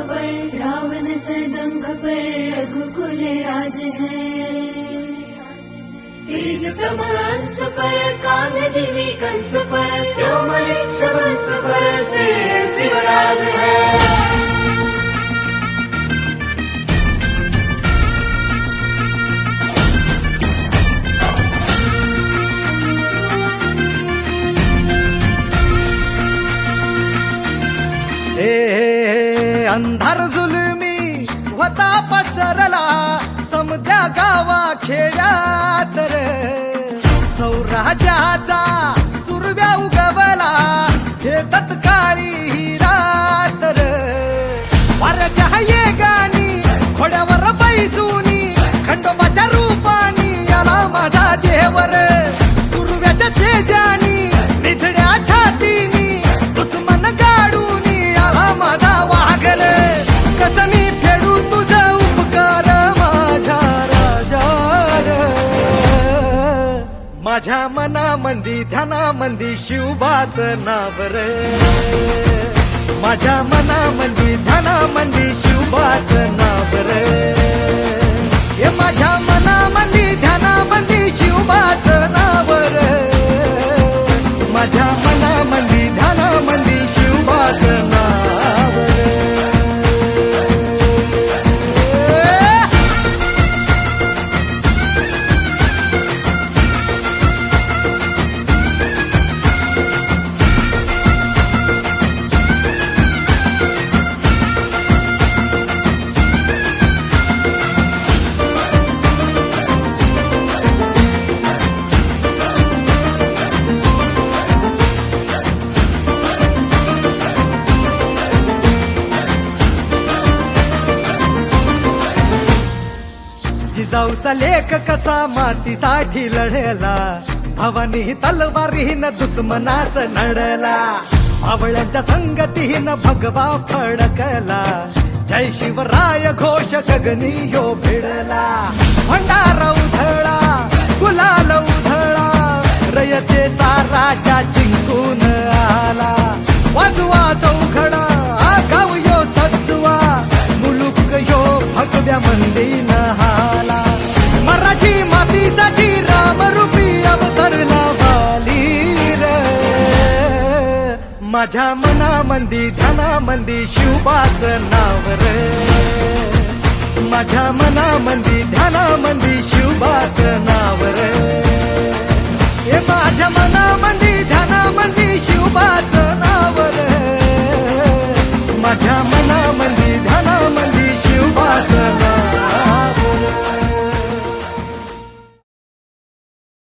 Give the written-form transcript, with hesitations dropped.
पर रावण सदंभ पर रघुकुल राज है। तेज प्रमांस पर कांध जीवी कंस पर क्यों मलिक्ष वंश पर से शिवराज है। अंधार जुलमी होता पसरला समध्या गावा खेड्यात रे, सौराजाचा सुरव्या उगवला हे तत्काळी ही रात रे। वाऱ्याच्या येगानी घोड्यावर बैसूनी खंडोबाच्या रूपानी आला माझा देवर, सुरव्याच्या तेजानी निधड्या छातीनी दुश्मन गाडूनी आला माझा वाघर। कसं मी फेडू तुझा उपकार माझ्या राजा, माझ्या मनामंदी ध्यानामंदी शिवबाचं नाव रे, माझ्या मनामंदी ध्यानामंदी शिवबाचं नाव रे। हे माझ्या मनामंदी ध्यानामंदी शिवबाचं नाव रे, माझ्या मनामंदी ध्यानामंदी शिवबाचं नाव रे। जिजाऊचा लेख कसा मातीसाठी लढला, भवानी तलवारीनं दुश्मनास नडला, भावळ्यांच्या संगतीनं भगवा फडकला, जय शिवराय घोष गगनी यो भिडला। भंडारा उधळा गुलाल उधळा रयतेचा राजा जिंकून आला, वाजवा चौघडा गाव यो सजवा मुलुक यो भगव्या मंदीनं हाला। मराठी मातीसाठी रामरूपी अवतरला वाली रे, माझ्या मनामंदी ध्यानामंदी शिवबाचं नाव रे, माझ्या मनामंदी ध्यानामंदी शिवबाचं नाव रे। हे माझ्या मनामंदी ध्यानामंदी शिवबाचं